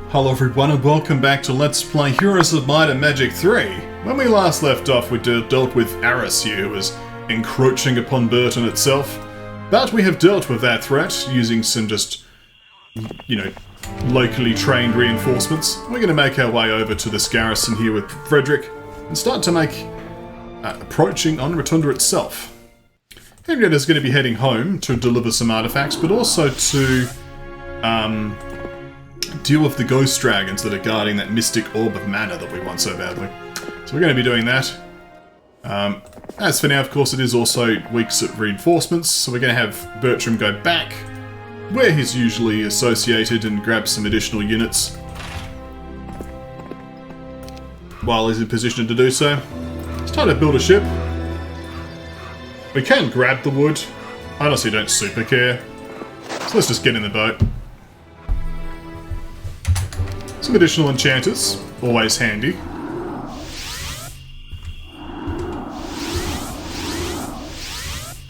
Hello everyone and welcome back to Let's Play Heroes of Might and Magic 3. When we last left off we dealt with Aris here, who was encroaching upon Burton itself. But we have dealt with that threat using some just, locally trained reinforcements. We're going to make our way over to this garrison here with Frederick and start to make approaching on Rotunda itself. Henrietta's going to be heading home to deliver some artifacts, but also to deal with the ghost dragons that are guarding that mystic orb of mana that we want so badly. So we're going to be doing that. As for now, of course, it is also weeks of reinforcements, so we're going to have Bertram go back where he's usually associated and grab some additional units while he's in position to do so. It's time to build a ship. We can grab the wood. I honestly don't super care. So let's just get in the boat. Some additional enchanters, always handy.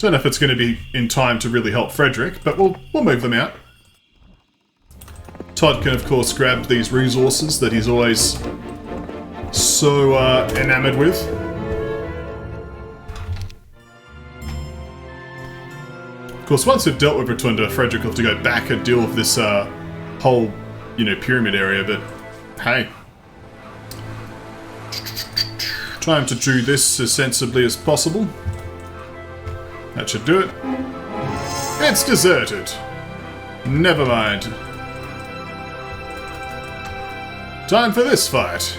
Don't know if it's going to be in time to really help Frederick, but we'll move them out. Todd can of course grab these resources that he's always so enamored with. Of course, once we've dealt with Rotunda, Frederick will have to go back and deal with this whole, pyramid area, but hey. Time to do this as sensibly as possible. That should do it. It's deserted. Never mind. Time for this fight.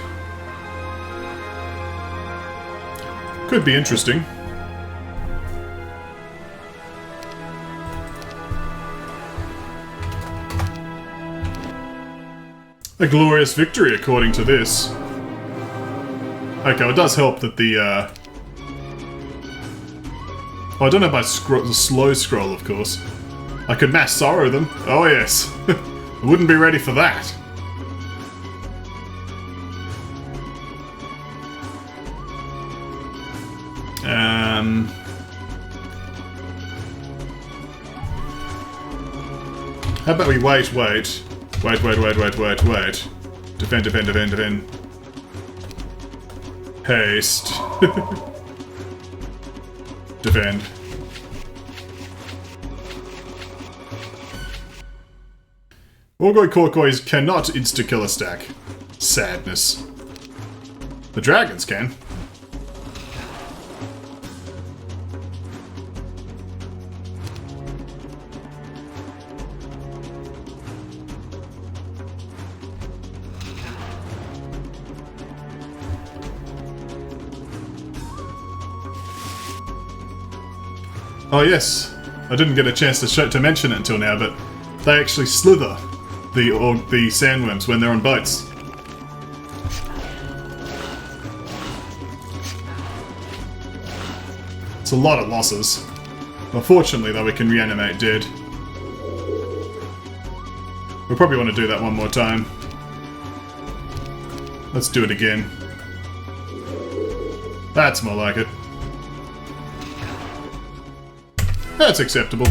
Could be interesting. A glorious victory, according to this. Okay, well, it does help that the, Oh, I don't have my slow scroll, of course. I could mass sorrow them. Oh, yes. I wouldn't be ready for that. How about we wait. Defend. Haste. Defend. Orgoi Korkois cannot insta-kill a stack. Sadness. The dragons can. Oh yes, I didn't get a chance to mention it until now, but they actually slither the sandworms when they're on boats. It's a lot of losses. Unfortunately, though, we can reanimate dead. We'll probably want to do that one more time. Let's do it again. That's more like it. That's acceptable.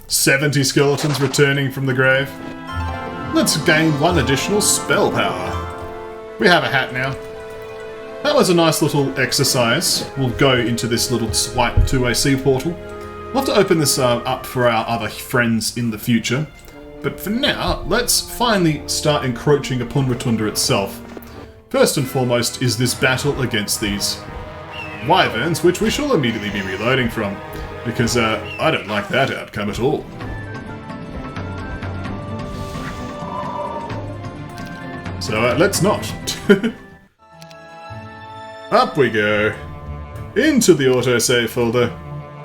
70 skeletons returning from the grave. Let's gain one additional spell power. We have a hat now. That was a nice little exercise. We'll go into this little swipe to a sea portal. We'll have to open this up for our other friends in the future. But for now, let's finally start encroaching upon Rotunda itself. First and foremost is this battle against these wyverns, which we shall immediately be reloading from. Because I don't like that outcome at all. So let's not. Up we go. Into the autosave folder.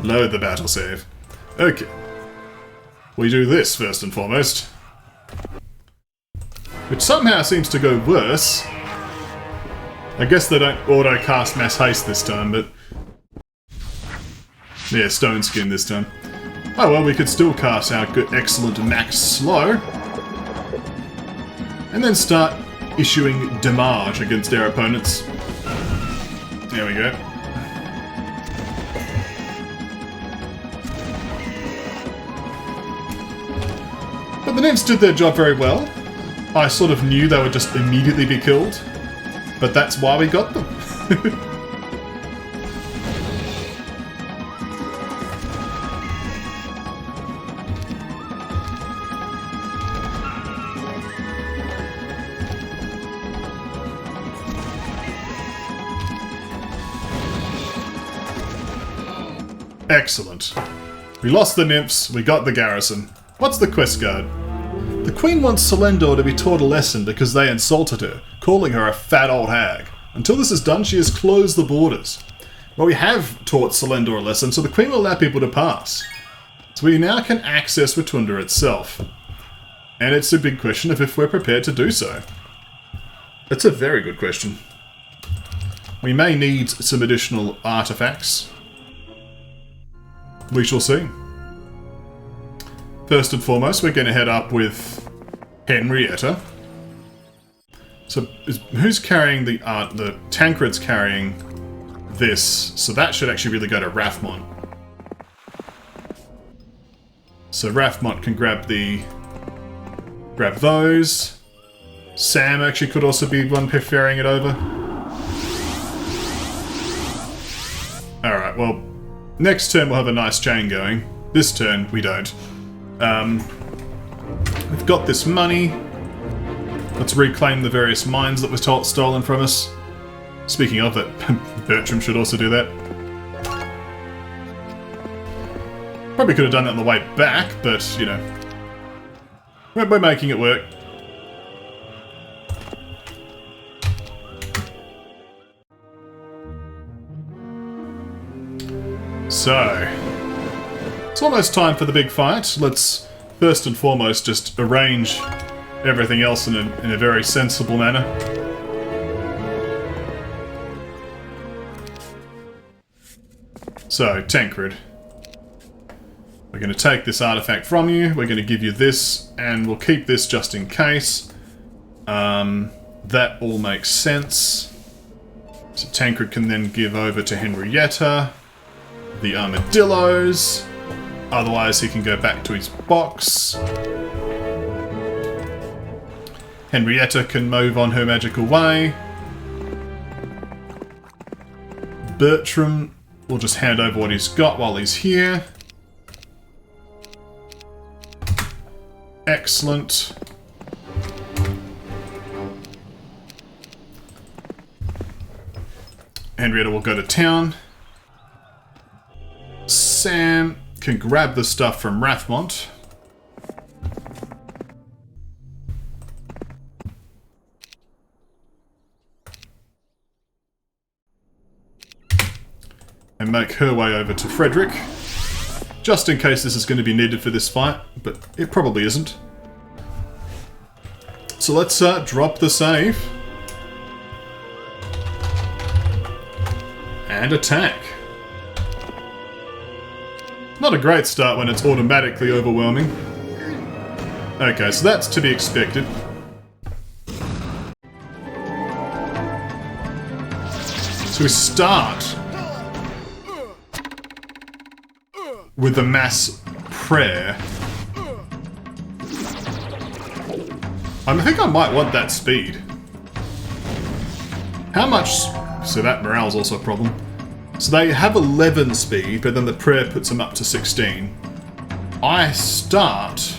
Load the battle save. Okay. We do this first and foremost. Which somehow seems to go worse. I guess they don't auto-cast Mass Haste this time, but... yeah, Stone Skin this time. Oh well, we could still cast our good, excellent Max Slow. And then start issuing damage against their opponents. There we go. But the nymphs did their job very well. I sort of knew they would just immediately be killed, but that's why we got them. Excellent. We lost the nymphs, we got the garrison. What's the quest card? The Queen wants Selendor to be taught a lesson because they insulted her, calling her a fat old hag. Until this is done, she has closed the borders. Well, we have taught Selendor a lesson, so the Queen will allow people to pass. So we now can access Rotunda itself. And it's a big question of if we're prepared to do so. It's a very good question. We may need some additional artifacts. We shall see. First and foremost, we're going to head up with Henrietta. So, who's carrying the art? The Tancred's carrying this, so that should actually really go to Rathmont. So Rathmont can grab those. Sam actually could also be one ferrying it over. Alright, well, next turn we'll have a nice chain going. This turn, we don't. We've got this money. Let's reclaim the various mines that were stolen from us. Speaking of it, Bertram should also do that. Probably could have done that on the way back, but, you know. We're making it work. So, it's almost time for the big fight. Let's first and foremost just arrange everything else in a very sensible manner. So, Tancred. We're going to take this artifact from you, we're going to give you this, and we'll keep this just in case. That all makes sense. So Tancred can then give over to Henrietta the armadillos. Otherwise he can go back to his box. Henrietta can move on her magical way. Bertram will just hand over what he's got while he's here. Excellent. Henrietta will go to town. Sam can grab the stuff from Rathmont. And make her way over to Frederick. Just in case this is going to be needed for this fight, but it probably isn't. So let's drop the save. And attack. Not a great start when it's automatically overwhelming. Okay, so that's to be expected. So we start with the mass prayer. I think I might want that speed. How much... So that morale's also a problem. So they have 11 speed, but then the prayer puts them up to 16. I start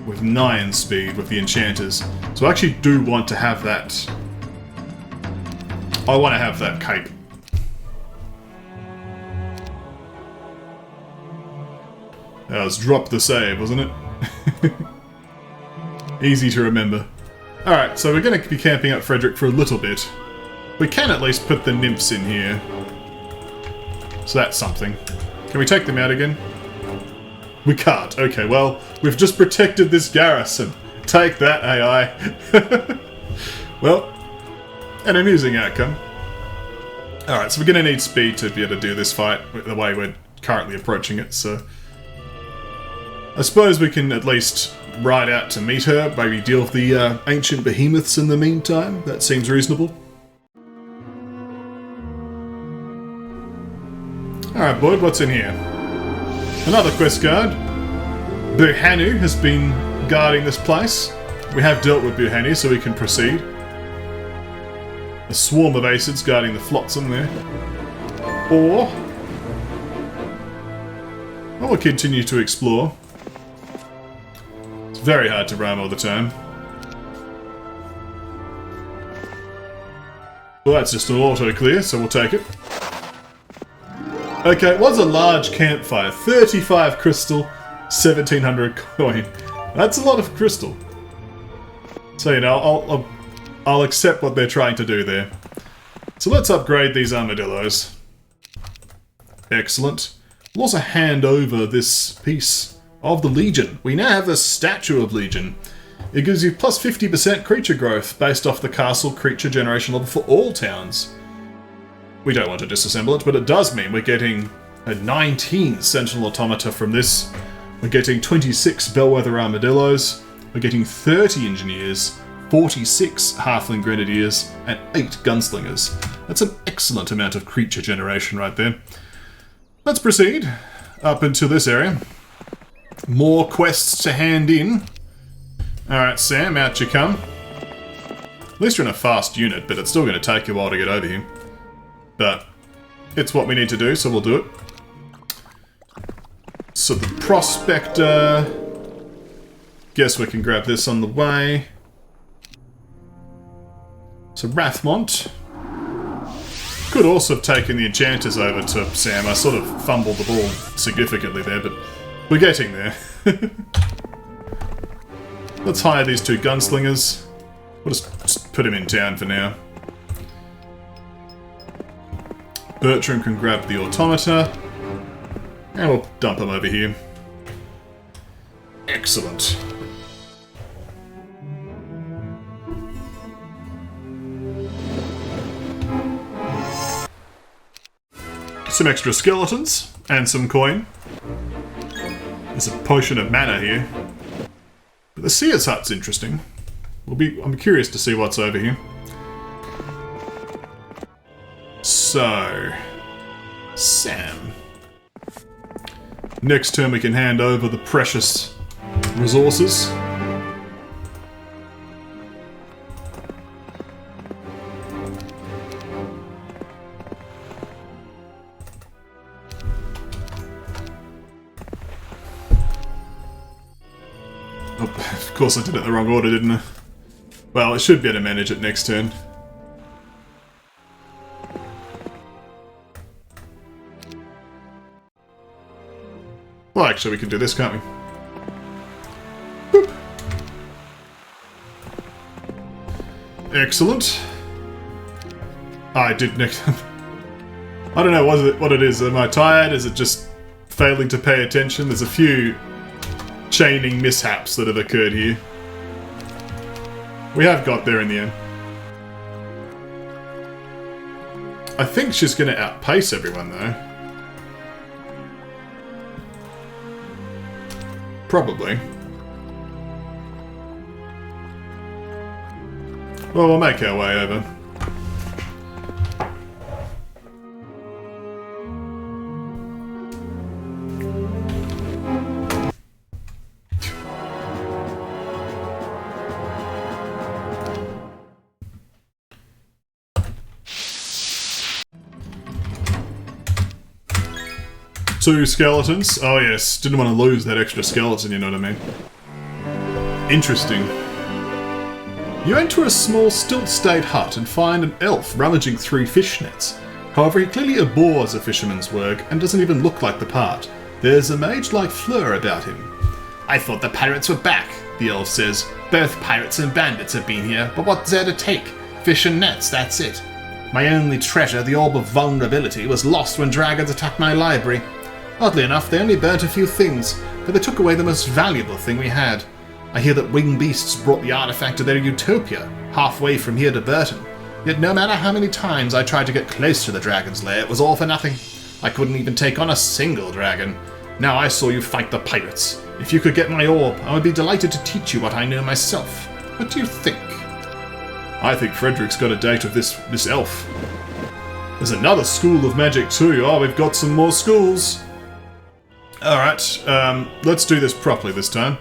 with 9 speed with the enchanters. So I actually do want to have that... I want to have that cape. That was drop the save, wasn't it? Easy to remember. Alright, so we're going to be camping up Frederick for a little bit. We can at least put the nymphs in here. So that's something. Can we take them out again? We can't. Okay, well, we've just protected this garrison. Take that, AI. Well, an amusing outcome. Alright, so we're going to need speed to be able to do this fight the way we're currently approaching it, so... I suppose we can at least ride out to meet her, maybe deal with the ancient behemoths in the meantime. That seems reasonable. Alright, Boyd, what's in here? Another quest card. Buhanu has been guarding this place. We have dealt with Buhani, so we can proceed. A swarm of Ayssids guarding the flotsam there. Or... we'll continue to explore. It's very hard to rhyme all the time. Well, that's just an auto-clear, so we'll take it. Okay, it was a large campfire. 35 crystal, 1700 coin. That's a lot of crystal. So, you know, I'll accept what they're trying to do there. So let's upgrade these armadillos. Excellent. We'll also hand over this piece of the Legion. We now have a statue of Legion. It gives you plus 50% creature growth based off the castle creature generation level for all towns. We don't want to disassemble it, but it does mean we're getting a 19 Sentinel Automata from this. We're getting 26 Bellwether Armadillos. We're getting 30 Engineers, 46 Halfling Grenadiers, and 8 Gunslingers. That's an excellent amount of creature generation right there. Let's proceed up into this area. More quests to hand in. Alright, Sam, out you come. At least you're in a fast unit, but it's still going to take you a while to get over here. But it's what we need to do, so we'll do it. So the Prospector... guess we can grab this on the way. So Rathmont. Could also have taken the Enchanters over to Sam. I sort of fumbled the ball significantly there, but we're getting there. Let's hire these 2 Gunslingers. We'll just put him in town for now. Bertram can grab the Automata. And we'll dump him over here. Excellent. Some extra skeletons and some coin. There's a potion of mana here. But the Seer's Hut's interesting. I'm curious to see what's over here. So, Sam. Next turn we can hand over the precious resources. Oh, of course I did it in the wrong order, didn't I? Well, I should be able to manage it next turn. Well, actually, we can do this, can't we? Boop. Excellent. I did next. I don't know what it is. Am I tired? Is it just failing to pay attention? There's a few chaining mishaps that have occurred here. We have got there in the end. I think she's going to outpace everyone, though. Probably. Well, we'll make our way over. Two skeletons. Oh yes, didn't want to lose that extra skeleton, you know what I mean? Interesting. You enter a small stilt-stayed hut and find an elf rummaging through fish nets. However, he clearly abhors a fisherman's work and doesn't even look like the part. There's a mage-like fleur about him. I thought the pirates were back, the elf says. Both pirates and bandits have been here, but what's there to take? Fish and nets, that's it. My only treasure, the Orb of Vulnerability, was lost when dragons attacked my library. Oddly enough, they only burnt a few things, but they took away the most valuable thing we had. I hear that winged beasts brought the artifact to their utopia, halfway from here to Burton. Yet no matter how many times I tried to get close to the dragon's lair, it was all for nothing. I couldn't even take on a single dragon. Now I saw you fight the pirates. If you could get my orb, I would be delighted to teach you what I know myself. What do you think? I think Frederick's got a date with this elf. There's another school of magic too. Oh, we've got some more schools. Alright, let's do this properly this time.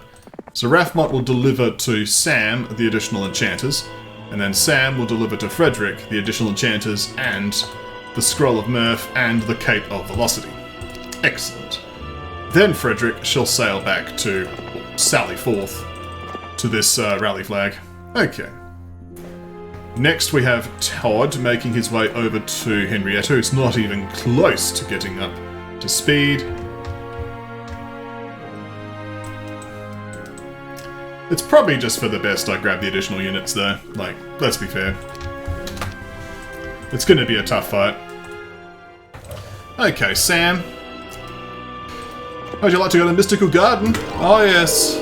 So Rathmot will deliver to Sam the additional enchanters, and then Sam will deliver to Frederick the additional enchanters and the Scroll of Mirth and the Cape of Velocity. Excellent. Then Frederick shall sail back to sally forth to this rally flag. Okay. Next we have Todd making his way over to Henrietta, who's not even close to getting up to speed. It's probably just for the best I grab the additional units though. Like, let's be fair. It's going to be a tough fight. Okay, Sam. How'd you like to go to Mystical Garden? Oh yes.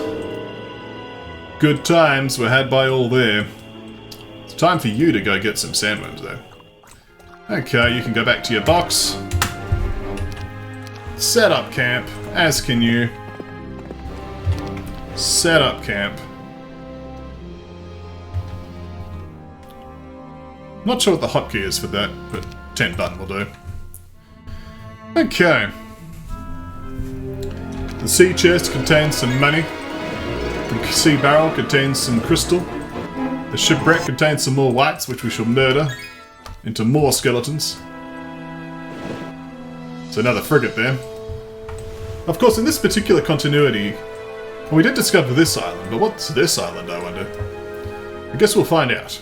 Good times were had by all there. It's time for you to go get some sandworms though. Okay, you can go back to your box. Set up camp, as can you. Set up camp. Not sure what the hotkey is for that, but 10 button will do. Okay. The sea chest contains some money. The sea barrel contains some crystal. The shipwreck contains some more whites, which we shall murder into more skeletons. So another frigate there. Of course, in this particular continuity, well, we did discover this island, but what's this island, I wonder? I guess we'll find out.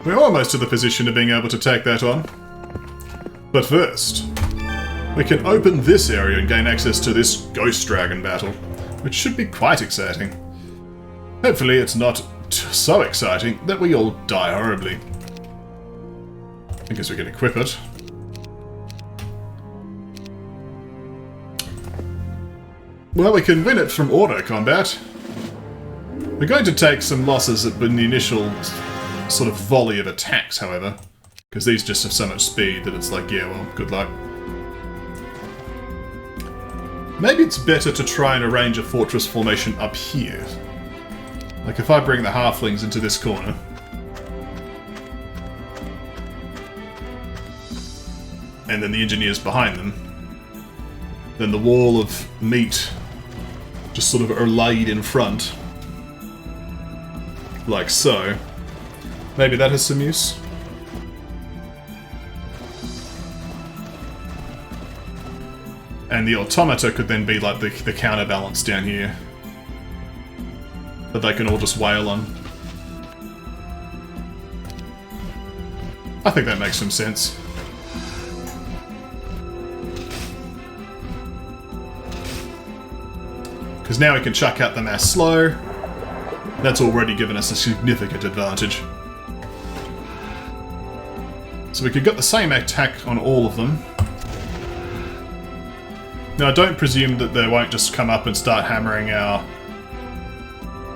We're almost to the position of being able to take that on. But first, we can open this area and gain access to this Ghost Dragon battle, which should be quite exciting. Hopefully it's not so exciting that we all die horribly. I guess we can equip it. Well, we can win it from auto combat. We're going to take some losses in the initial sort of volley of attacks, however, because these just have so much speed that it's like, yeah, well, good luck. Maybe it's better to try and arrange a fortress formation up here. Like if I bring the halflings into this corner. And then the engineers behind them. Then the wall of meat just sort of are laid in front. Like so. Maybe that has some use. And the automata could then be like the counterbalance down here. That they can all just wail on. I think that makes some sense. Because now we can chuck out the mass slow. That's already given us a significant advantage. So we could get the same attack on all of them. Now I don't presume that they won't just come up and start hammering our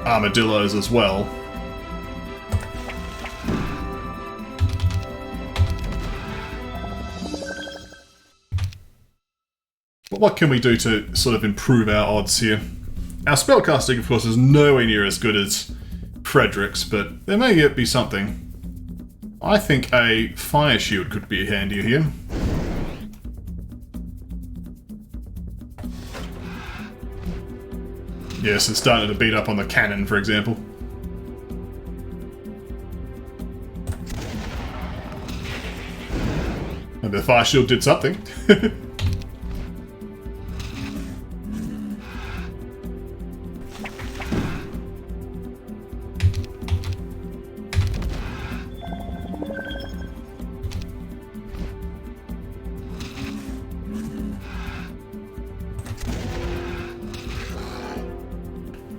armadillos as well. But what can we do to sort of improve our odds here? Our spellcasting, of course, is nowhere near as good as Frederick's, but there may yet be something. I think a fire shield could be handy here. Yes, it's starting to beat up on the cannon, for example. And the fire shield did something.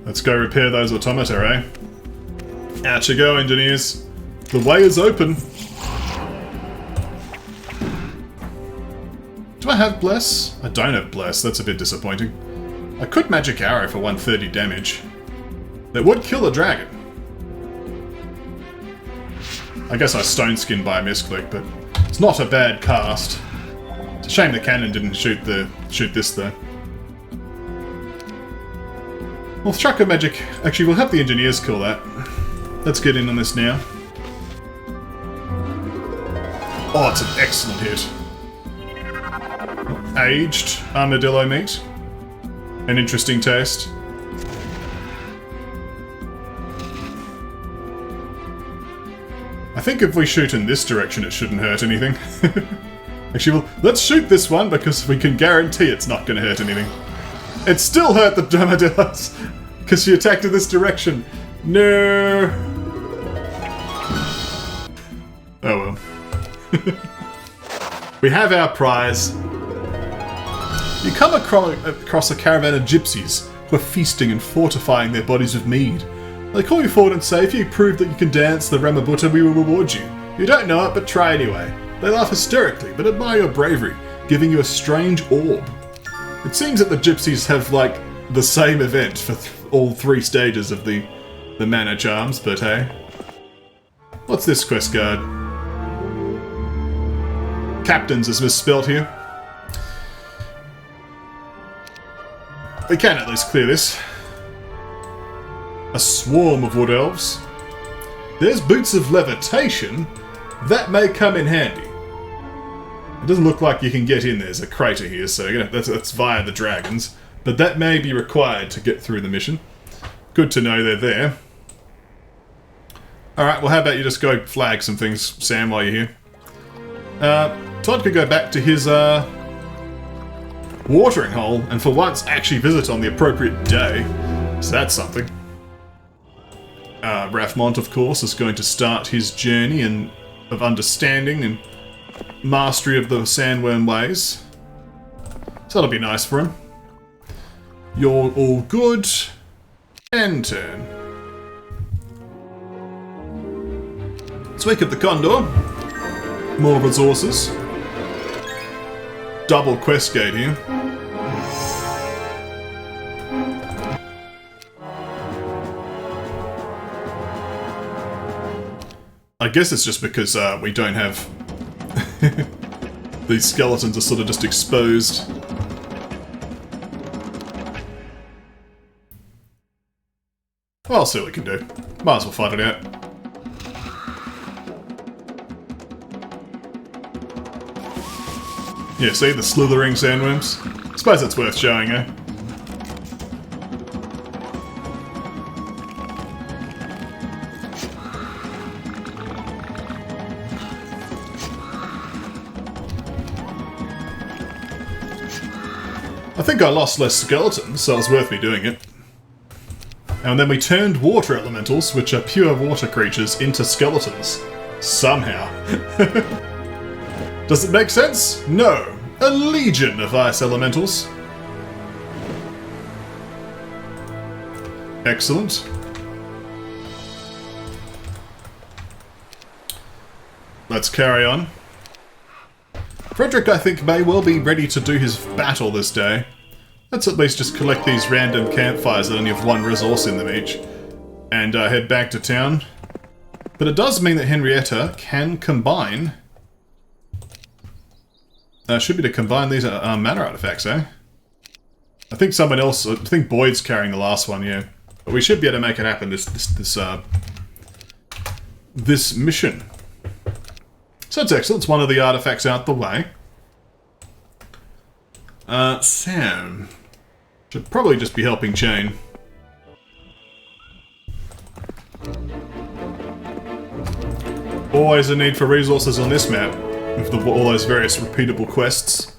Let's go repair those automata, eh? Out you go, engineers. The way is open. Do I have Bless? I don't have Bless. That's a bit disappointing. I could Magic Arrow for 130 damage. That would kill a dragon. I guess I Stone Skin by a misclick, but it's not a bad cast. It's a shame the cannon didn't shoot this though. Well, Chakra Magic... Actually, we'll have the engineers kill that. Let's get in on this now. Oh, it's an excellent hit. Aged armadillo meat. an interesting taste. I think if we shoot in this direction, it shouldn't hurt anything. Actually, well, let's shoot this one because we can guarantee it's not going to hurt anything. It still hurt the armadillos because she attacked in this direction. No. Oh well. We have our prize. You come across a caravan of gypsies who are feasting and fortifying their bodies with mead. They call you forward and say, if you prove that you can dance the Ramabutta, we will reward you. You don't know it, but try anyway. They laugh hysterically, but admire your bravery, giving you a strange orb. It seems that the gypsies have, like, the same event for all 3 stages of the mana charms, but hey. What's this quest card? Captains is misspelled here. We can at least clear this. A swarm of wood elves. There's boots of levitation. That may come in handy. It doesn't look like you can get in. There's a crater here, so that's via the dragons. But that may be required to get through the mission. Good to know they're there. Alright, well how about you just go flag some things, Sam, while you're here. Todd could go back to his watering hole and for once actually visit on the appropriate day. So that's something. Rathmont, of course, is going to start his journey of understanding and mastery of the sandworm ways. So that'll be nice for him. You're all good. End turn. Let's wake up the Condor. More resources. Double quest gate here. I guess it's just because we don't have... These skeletons are sort of just exposed. Well, I'll see what we can do. Might as well fight it out. Yeah, see the slithering sandworms? I suppose it's worth showing, eh? I think I lost less skeletons, so it was worth me doing it. And then we turned water elementals, which are pure water creatures, into skeletons. Somehow. Does it make sense? No. A legion of ice elementals. Excellent. Let's carry on. Frederick, I think, may well be ready to do his battle this day. Let's at least just collect these random campfires that only have 1 resource in them each, and head back to town. But it does mean that Henrietta can combine... should be to combine these mana artifacts, eh? I think someone else... I think Boyd's carrying the last one, yeah. But we should be able to make it happen this mission. So it's excellent. It's one of the artifacts out the way. Sam... should probably just be helping Chain. Always a need for resources on this map, with all those various repeatable quests.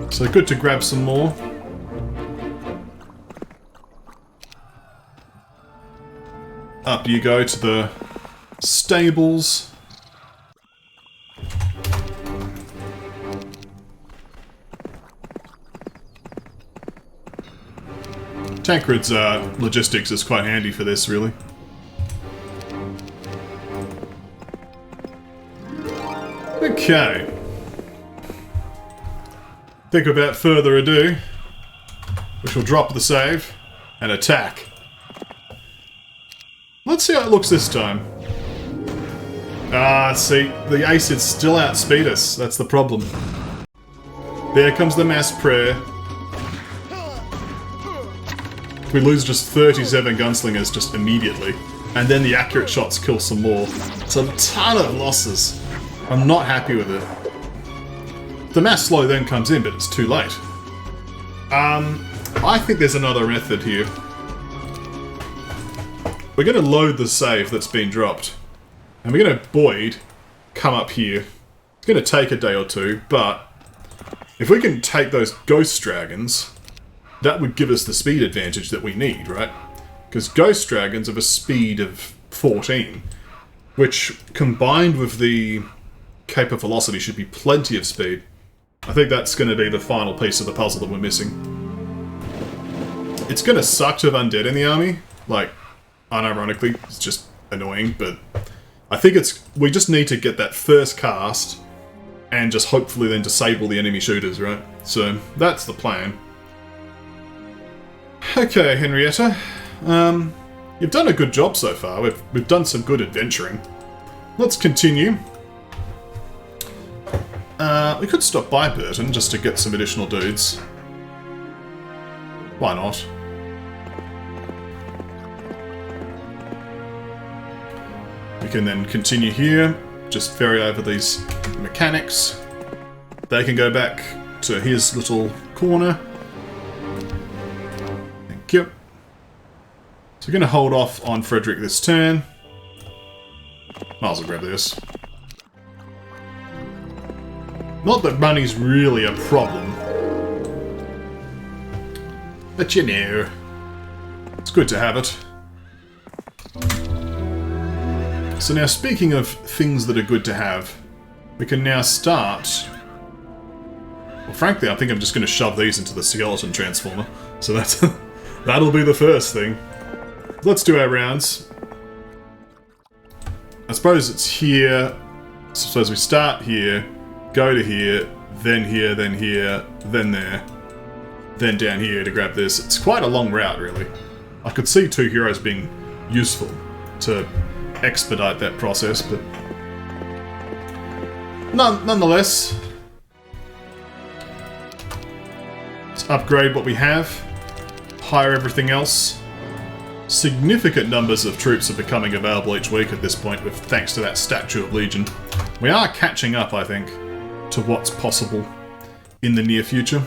So good to grab some more. Up you go to the stables. Tancred's logistics is quite handy for this, really. Okay. I think without further ado, we shall drop the save and attack. Let's see how it looks this time. See, the Ayssids still outspeed us. That's the problem. There comes the mass prayer. We lose just 37 gunslingers just immediately. And then the accurate shots kill some more. It's a ton of losses. I'm not happy with it. The mass slow then comes in, but it's too late. I think there's another method here. We're going to load the save that's been dropped. And we're going to Boyd come up here. It's going to take a day or two, but if we can take those ghost dragons, that would give us the speed advantage that we need, right? Because ghost dragons have a speed of 14, which combined with the Cape of Velocity should be plenty of speed. I think that's going to be the final piece of the puzzle that we're missing. It's going to suck to have undead in the army, like, unironically, it's just annoying, but I think we just need to get that first cast and just hopefully then disable the enemy shooters, right? So, that's the plan. Okay, Henrietta. You've done a good job so far. We've done some good adventuring. Let's continue. We could stop by Burton just to get some additional dudes. Why not? We can then continue here, just ferry over these mechanics. They can go back to his little corner. Thank you. So we're going to hold off on Frederick this turn. Might as well grab this. Not that money's really a problem. But you know, it's good to have it. So now, speaking of things that are good to have, we can now start... Well, frankly, I think I'm just going to shove these into the skeleton transformer. So that's that'll be the first thing. Let's do our rounds. I suppose it's here. So suppose we start here, go to here, then here, then here, then there, then down here to grab this. It's quite a long route, really. I could see 2 heroes being useful to expedite that process, but nonetheless, let's upgrade what we have, hire everything else. Significant numbers of troops are becoming available each week at this point, with thanks to that Statue of Legion. We are catching up, I think, to what's possible in the near future.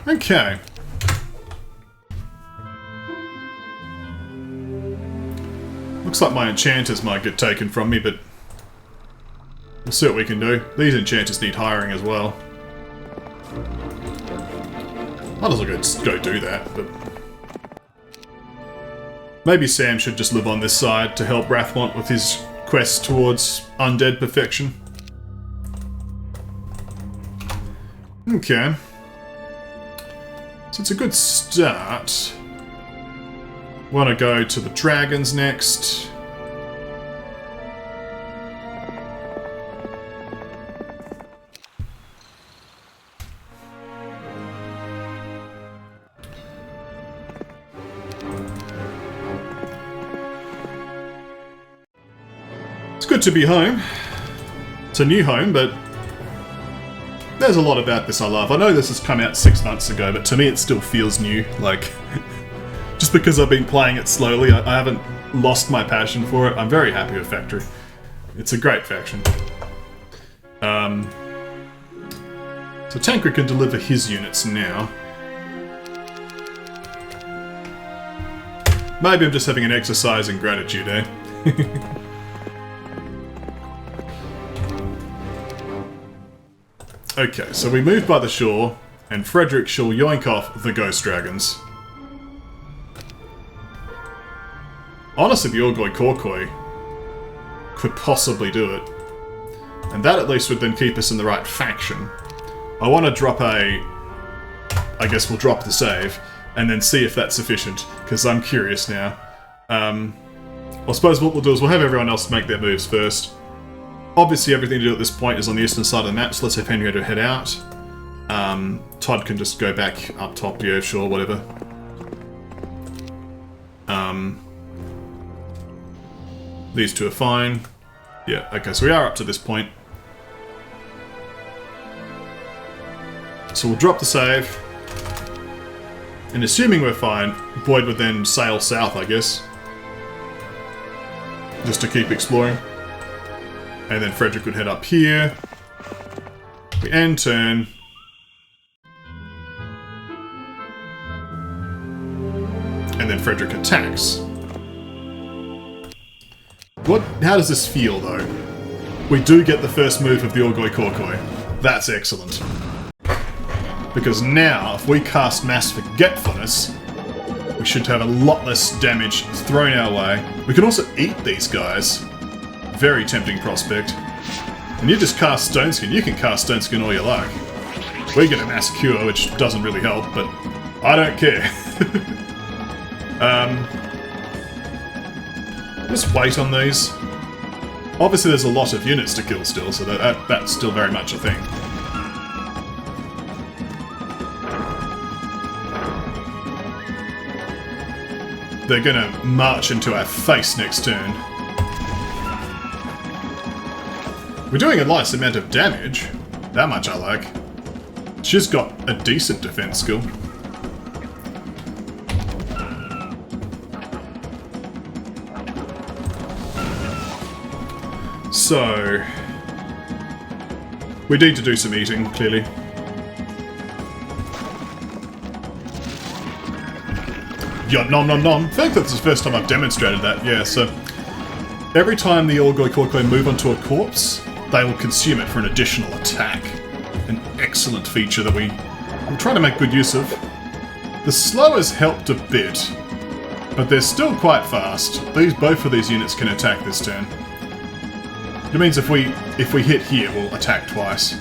Okay. Looks like my enchanters might get taken from me, but we'll see what we can do. These enchanters need hiring as well. Might as well go do that, but... Maybe Sam should just live on this side to help Rathmont with his quest towards undead perfection. Okay. So it's a good start. Want to go to the dragons next. It's good to be home. It's a new home, but there's a lot about this I love. I know this has come out 6 months ago, but to me it still feels new. Like, just because I've been playing it slowly, I haven't lost my passion for it. I'm very happy with Factory. It's a great faction. So Tancred can deliver his units now. Maybe I'm just having an exercise in gratitude, eh? Okay, so we move by the shore, and Frederick shall yoink off the ghost dragons. Honestly, the Orgoi Korkoi could possibly do it. And that at least would then keep us in the right faction. I want to drop a... I guess we'll drop the save, and then see if that's sufficient, because I'm curious now. I suppose what we'll do is we'll have everyone else make their moves first. Obviously everything to do at this point is on the eastern side of the map, so let's have Henrietta head out. Todd can just go back up top, yeah, sure, whatever. These two are fine. Yeah, okay, so we are up to this point. So we'll drop the save. And assuming we're fine, Boyd would then sail south, I guess. Just to keep exploring. And then Frederick would head up here. We end turn. Frederick attacks. How does this feel, though? We do get the first move of the Orgoi Korkoi. That's excellent. Because now, if we cast Mass Forgetfulness, we should have a lot less damage thrown our way. We can also eat these guys. Very tempting prospect. And you just cast Stone Skin. You can cast Stone Skin all you like. We get a Mass Cure, which doesn't really help, but I don't care. Just wait on these. Obviously there's a lot of units to kill still, so that's still very much a thing. They're gonna march into our face next turn. We're doing a nice amount of damage. That much I like. She's got a decent defense skill. So, we need to do some eating, clearly. Yeah, nom nom nom. I think that's the first time I've demonstrated that, yeah, so... Every time the Orgoi Korkoi move onto a corpse, they will consume it for an additional attack. An excellent feature that I'm trying to make good use of. The slow has helped a bit, but they're still quite fast. Both of these units can attack this turn. It means if we hit here, we'll attack twice.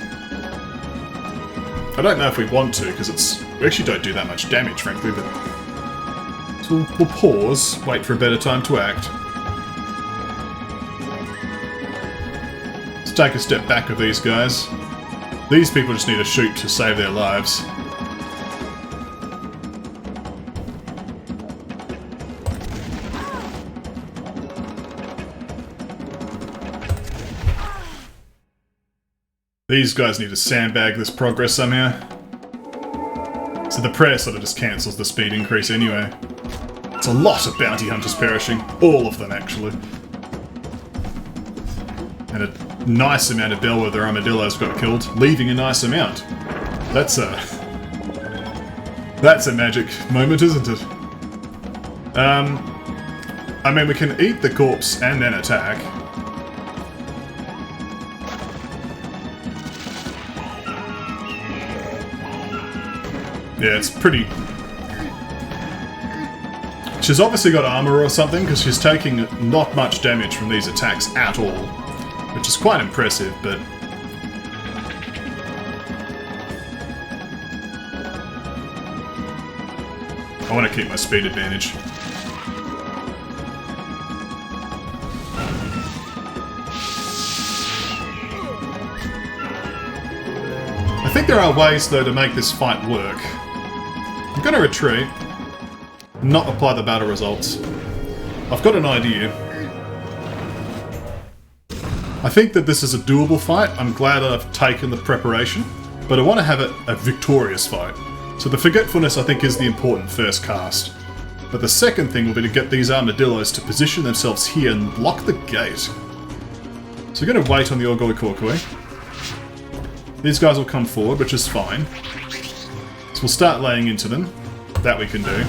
I don't know if we want to, because we actually don't do that much damage, frankly, but... So we'll pause, wait for a better time to act. Let's take a step back of these guys. These people just need to shoot to save their lives. These guys need to sandbag this progress somehow. So the prayer sort of just cancels the speed increase anyway. It's a lot of bounty hunters perishing. All of them, actually. And a nice amount of bellwether armadillos got killed, leaving a nice amount. That's a magic moment, isn't it? I mean, we can eat the corpse and then attack. Yeah, it's pretty... She's obviously got armor or something, because she's taking not much damage from these attacks at all. Which is quite impressive, but... I want to keep my speed advantage. I think there are ways, though, to make this fight work. I'm going to retreat. Not apply the battle results. I've got an idea. I think that this is a doable fight. I'm glad that I've taken the preparation, but I want to have it a victorious fight. So the Forgetfulness, I think, is the important first cast. But the second thing will be to get these armadillos to position themselves here and block the gate. So we're going to wait on the Orgoi Korkoi. These guys will come forward, which is fine. So we'll start laying into them. That we can do.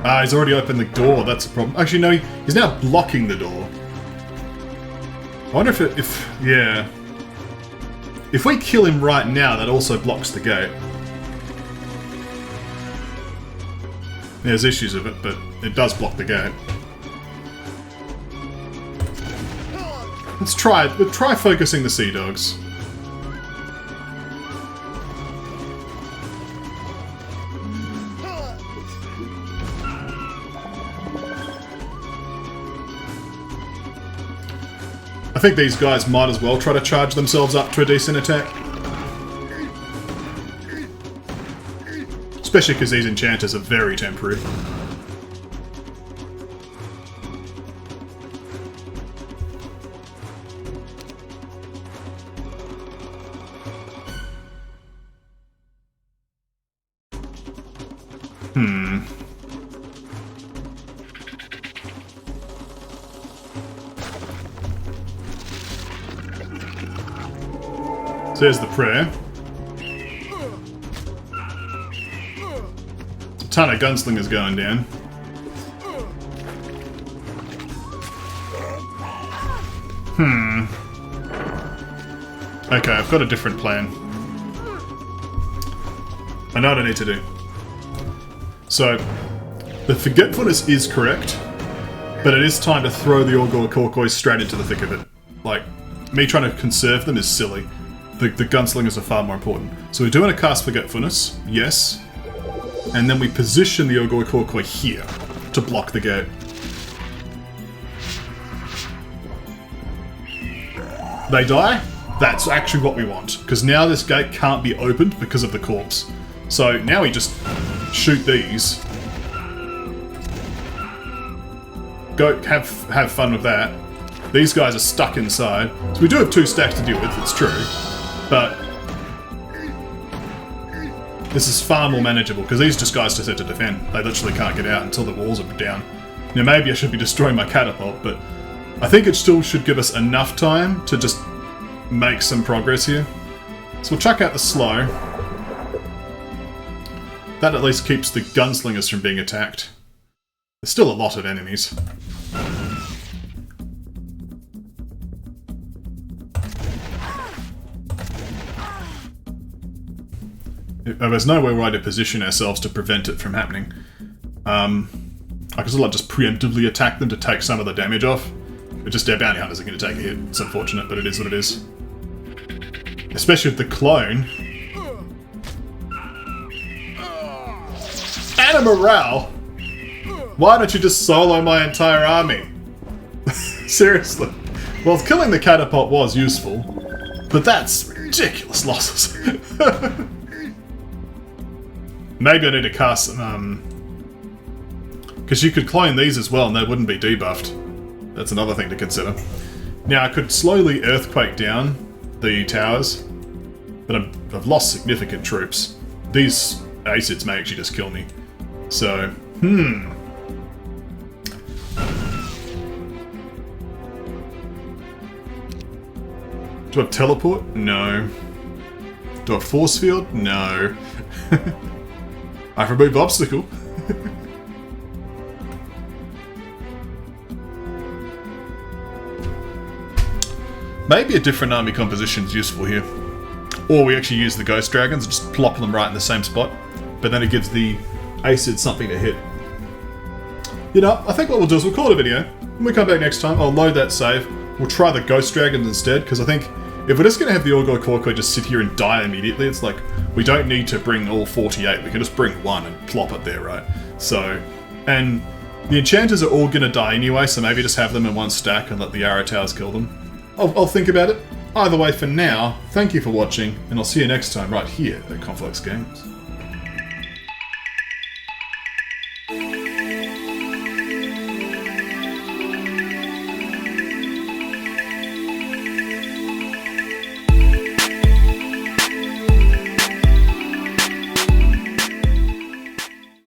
Ah, he's already opened the door, that's a problem. Actually, no, he's now blocking the door. I wonder if yeah. If we kill him right now, that also blocks the gate. There's issues of it, but it does block the gate. Let's try focusing the Sea Dogs. I think these guys might as well try to charge themselves up to a decent attack. Especially because these enchanters are very temporary. So there's the prayer. ton of gunslingers going down. Okay, I've got a different plan. I know what I need to do. So, the forgetfulness is correct, but it is time to throw the Orgor Korkoi straight into the thick of it. Like, me trying to conserve them is silly. The gunslingers are far more important. So we're doing a cast forgetfulness, yes. And then we position the Orgor Korkoi here to block the gate. They die? That's actually what we want. Because now this gate can't be opened because of the corpse. So now we just shoot these. Go have fun with that. These guys are stuck inside. So we do have 2 stacks to deal with, it's true. But this is far more manageable because these just guys just have to defend. They literally can't get out until the walls are down. Now maybe I should be destroying my catapult, but I think it still should give us enough time to just make some progress here. So we'll chuck out the slow. That at least keeps the gunslingers from being attacked. There's still a lot of enemies. There's nowhere right to position ourselves to prevent it from happening. I could sort of just preemptively attack them to take some of the damage off. But just their bounty hunters are going to take a hit. It's unfortunate, but it is what it is. Especially with the clone. And a morale! Why don't you just solo my entire army? Seriously. Well, killing the catapult was useful, but that's ridiculous losses. Maybe I need to cast some, because you could clone these as well and they wouldn't be debuffed. That's another thing to consider. Now, I could slowly earthquake down the towers, but I've lost significant troops. These Ayssids may actually just kill me. So, Do I have teleport? No. Do I have force field? No. I've removed obstacle. Maybe a different army composition is useful here. Or we actually use the ghost dragons and just plop them right in the same spot. But then it gives the Aecid something to hit. You know, I think what we'll do is we'll call it a video. When we come back next time, I'll load that save. We'll try the ghost dragons instead, because I think if we're just going to have the Orgor Korkoi just sit here and die immediately, it's like, we don't need to bring all 48, we can just bring one and plop it there, right? So, and the enchanters are all going to die anyway, so maybe just have them in one stack and let the arrow towers kill them. I'll think about it. Either way, for now, thank you for watching, and I'll see you next time right here at KonfluxGames.